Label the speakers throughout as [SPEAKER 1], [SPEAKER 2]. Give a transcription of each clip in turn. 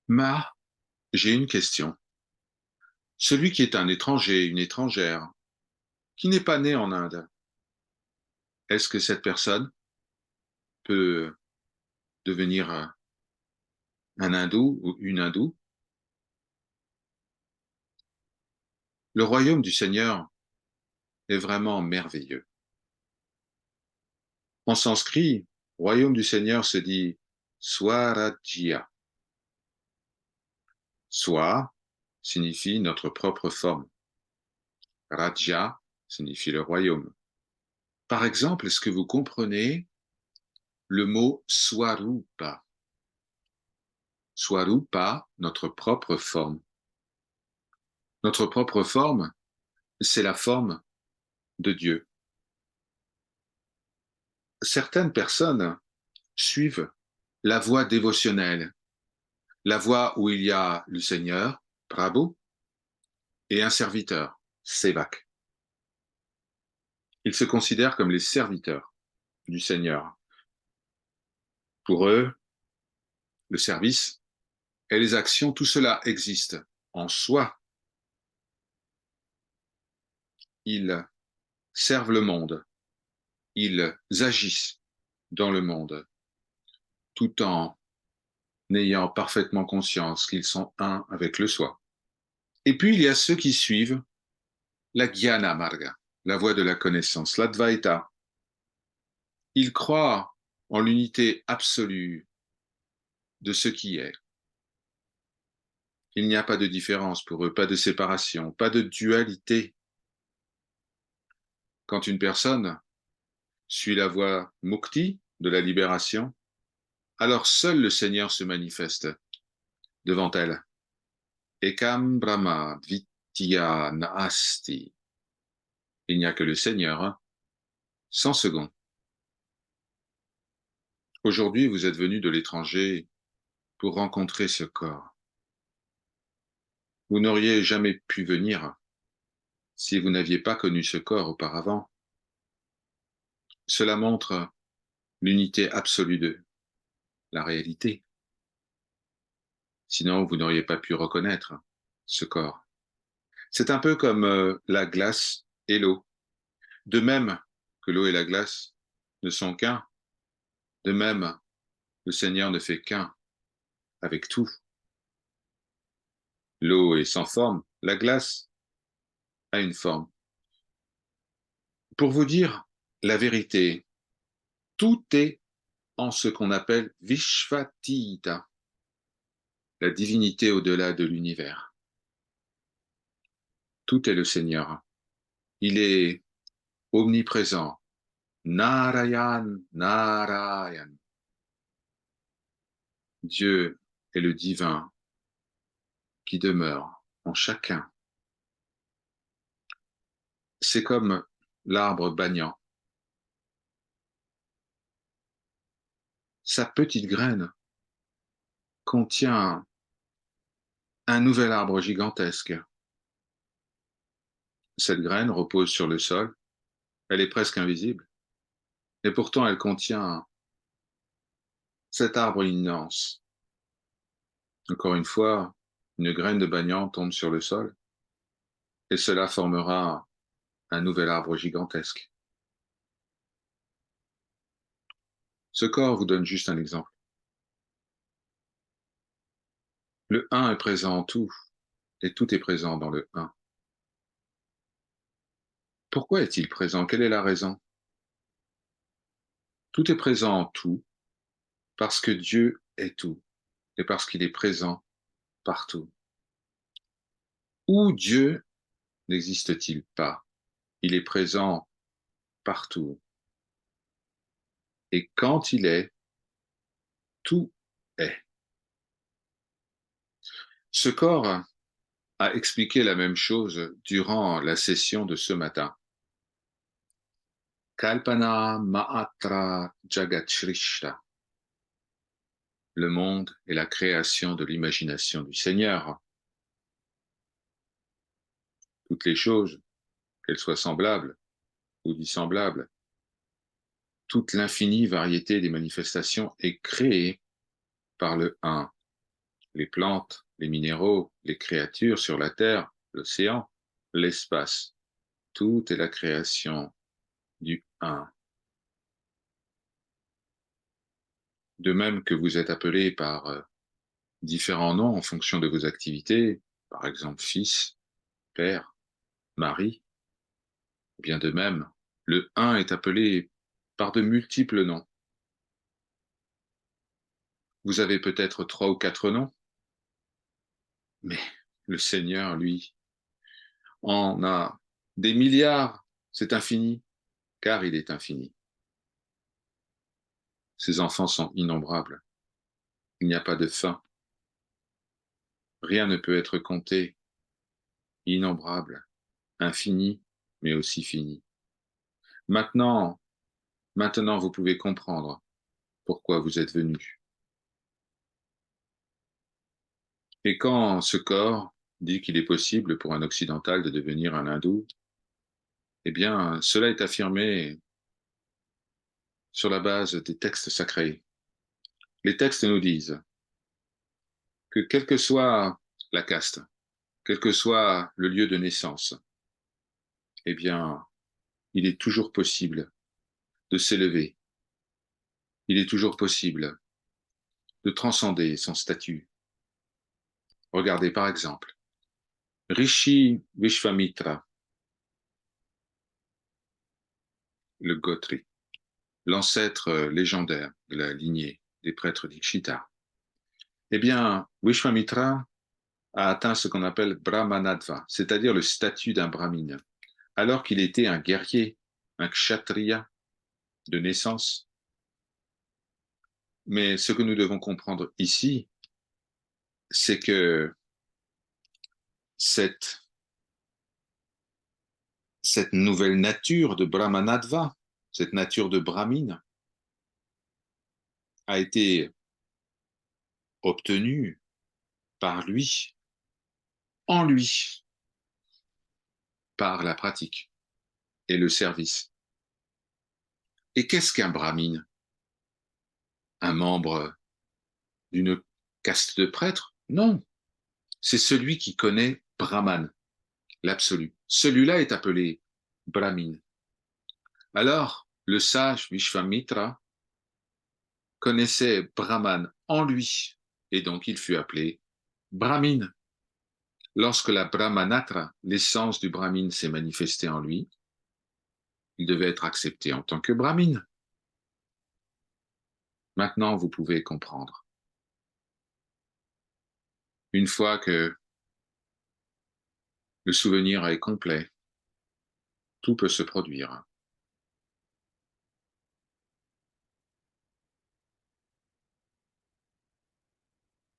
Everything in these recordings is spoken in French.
[SPEAKER 1] Ma, j'ai une question. Celui qui est un étranger, une étrangère, qui n'est pas né en Inde, est-ce que cette personne peut devenir un hindou ou une hindoue? Le royaume du Seigneur est vraiment merveilleux. En sanskrit, royaume du Seigneur se dit Swarajya. Swa signifie notre propre forme. Raja signifie le royaume. Par exemple, est-ce que vous comprenez le mot Swarupa? Swarupa, notre propre forme. Notre propre forme, c'est la forme de Dieu. Certaines personnes suivent la voie dévotionnelle, la voie où il y a le Seigneur, Prabhu, et un serviteur, Sevak. Ils se considèrent comme les serviteurs du Seigneur. Pour eux, le service et les actions, tout cela existe en soi. Ils servent le monde, ils agissent dans le monde, tout en n'ayant parfaitement conscience qu'ils sont un avec le soi. Et puis il y a ceux qui suivent la Jnana Marga, la voie de la connaissance, l'Advaita. Ils croient en l'unité absolue de ce qui est. Il n'y a pas de différence pour eux, pas de séparation, pas de dualité. Quand une personne suit la voie mukti, de la libération, alors seul le Seigneur se manifeste devant elle. Ekam Brahma Dvitiya Naasti. Il n'y a que le Seigneur, hein, sans second. Aujourd'hui, vous êtes venu de l'étranger pour rencontrer ce corps. Vous n'auriez jamais pu venir si vous n'aviez pas connu ce corps auparavant. Cela montre l'unité absolue de la réalité. Sinon, vous n'auriez pas pu reconnaître ce corps. C'est un peu comme la glace et l'eau. De même que l'eau et la glace ne sont qu'un, de même, le Seigneur ne fait qu'un avec tout. L'eau est sans forme, la glace a une forme. Pour vous dire la vérité, tout est en ce qu'on appelle Vishvatita, la divinité au-delà de l'univers. Tout est le Seigneur. Il est omniprésent. Narayan, Narayan. Dieu est le divin qui demeure en chacun. C'est comme l'arbre banyan. Sa petite graine contient un nouvel arbre gigantesque. Cette graine repose sur le sol, elle est presque invisible, et pourtant elle contient cet arbre immense. Encore une fois, une graine de banyan tombe sur le sol, et cela formera un nouvel arbre gigantesque. Ce corps vous donne juste un exemple. Le un est présent en tout, et tout est présent dans le un. Pourquoi est-il présent? Quelle est la raison? Tout est présent en tout, parce que Dieu est tout, et parce qu'il est présent partout. Où Dieu n'existe-t-il pas? Il est présent partout. Et quand il est, tout est. Ce corps a expliqué la même chose durant la session de ce matin. Kalpana Mahatra Jagat Shrishta. Le monde est la création de l'imagination du Seigneur. Toutes les choses, qu'elles soient semblables ou dissemblables, toute l'infinie variété des manifestations est créée par le Un, les plantes, les minéraux, les créatures sur la terre, l'océan, l'espace. Tout est la création du Un. De même que vous êtes appelé par différents noms en fonction de vos activités, par exemple fils, père, mari, bien de même, le Un est appelé par de multiples noms. Vous avez peut-être 3 ou 4 noms, mais le Seigneur, lui, en a des milliards. C'est infini, car il est infini. Ses enfants sont innombrables. Il n'y a pas de fin. Rien ne peut être compté. Innombrable, infini, mais aussi fini. Maintenant, maintenant, vous pouvez comprendre pourquoi vous êtes venu. Et quand ce corps dit qu'il est possible pour un occidental de devenir un hindou, eh bien, cela est affirmé sur la base des textes sacrés. Les textes nous disent que quelle que soit la caste, quel que soit le lieu de naissance, eh bien, il est toujours possible de s'élever. Il est toujours possible de transcender son statut. Regardez par exemple, Rishi Vishvamitra, le Gotri, l'ancêtre légendaire de la lignée des prêtres d'Ikshita. Eh bien, Vishvamitra a atteint ce qu'on appelle Brahmanadva, c'est-à-dire le statut d'un brahmine, alors qu'il était un guerrier, un kshatriya de naissance. Mais ce que nous devons comprendre ici, c'est que cette, cette nouvelle nature de Brahmanadva, cette nature de brahmine, a été obtenue par lui, en lui, par la pratique et le service. Et qu'est-ce qu'un brahmine? Un membre d'une caste de prêtres? Non, c'est celui qui connaît Brahman, l'absolu. Celui-là est appelé brahmine. Alors, le sage Vishvamitra connaissait Brahman en lui, et donc il fut appelé brahmine. Lorsque la Brahmanatra, l'essence du brahmine, s'est manifestée en lui, il devait être accepté en tant que brahmine. Maintenant, vous pouvez comprendre. Une fois que le souvenir est complet, tout peut se produire.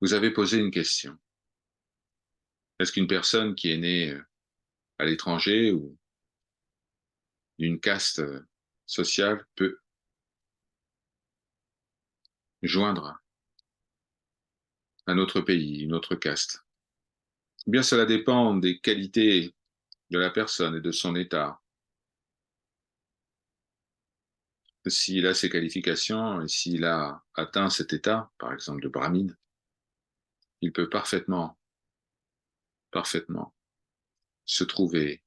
[SPEAKER 1] Vous avez posé une question. Est-ce qu'une personne qui est née à l'étranger ou d'une caste sociale peut joindre un autre pays, une autre caste? Eh bien, cela dépend des qualités de la personne et de son état. S'il a ses qualifications et s'il a atteint cet état, par exemple de brahmine, il peut parfaitement se trouver,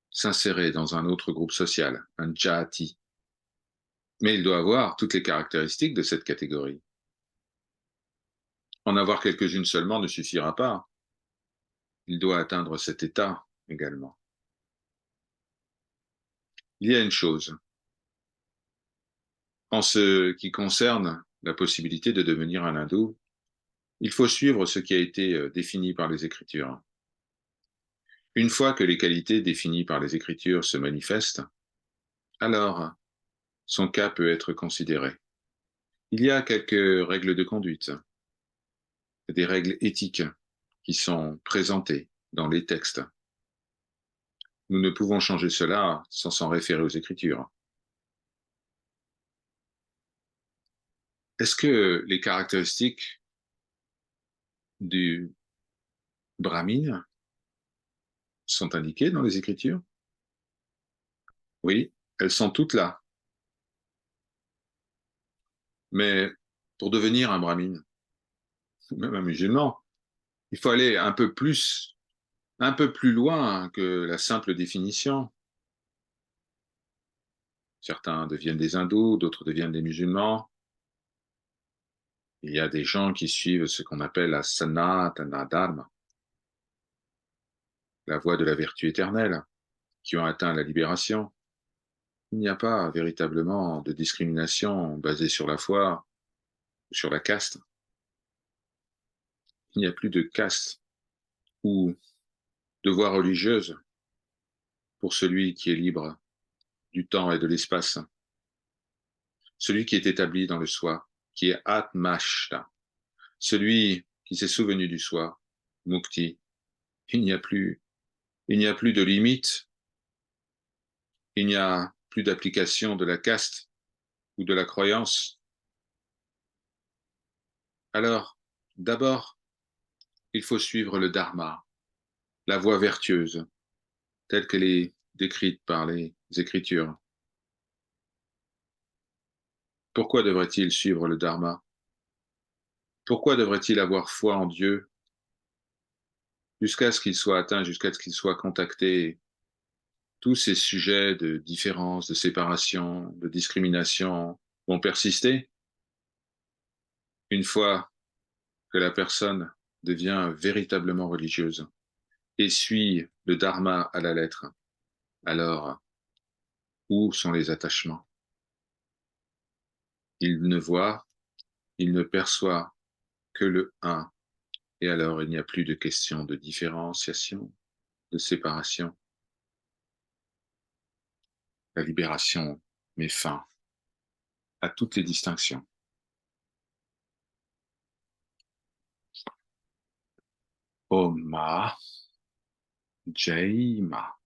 [SPEAKER 1] s'insérer dans un autre groupe social, un jati. Mais il doit avoir toutes les caractéristiques de cette catégorie. En avoir quelques-unes seulement ne suffira pas. Il doit atteindre cet état également. Il y a une chose, en ce qui concerne la possibilité de devenir un hindou, il faut suivre ce qui a été défini par les Écritures. Une fois que les qualités définies par les Écritures se manifestent, alors son cas peut être considéré. Il y a quelques règles de conduite, des règles éthiques qui sont présentées dans les textes. Nous ne pouvons changer cela sans s'en référer aux Écritures. Est-ce que les caractéristiques du brahmine sont indiquées dans les Écritures? Oui, elles sont toutes là. Mais pour devenir un brahmine, même un musulman. Il faut aller un peu plus loin que la simple définition. Certains deviennent des hindous, d'autres deviennent des musulmans. Il y a des gens qui suivent ce qu'on appelle la Sanatana Dharma, la voie de la vertu éternelle, qui ont atteint la libération. Il n'y a pas véritablement de discrimination basée sur la foi, sur la caste. Il n'y a plus de caste ou de voie religieuse pour celui qui est libre du temps et de l'espace, celui qui est établi dans le soi, qui est Atmashta, celui qui s'est souvenu du soi, Mukti. Il n'y a plus, il n'y a plus de limite, il n'y a plus d'application de la caste ou de la croyance. Alors, d'abord, il faut suivre le dharma, la voie vertueuse, telle qu'elle est décrite par les Écritures. Pourquoi devrait-il suivre le dharma? Pourquoi devrait-il avoir foi en Dieu jusqu'à ce qu'il soit atteint, jusqu'à ce qu'il soit contacté? Tous ces sujets de différence, de séparation, de discrimination vont persister une fois que la personne devient véritablement religieuse et suit le dharma à la lettre. Alors, où sont les attachements? Il ne voit, il ne perçoit que le un, et alors il n'y a plus de question de différenciation, de séparation. La libération met fin à toutes les distinctions. Om Ma Jai Ma.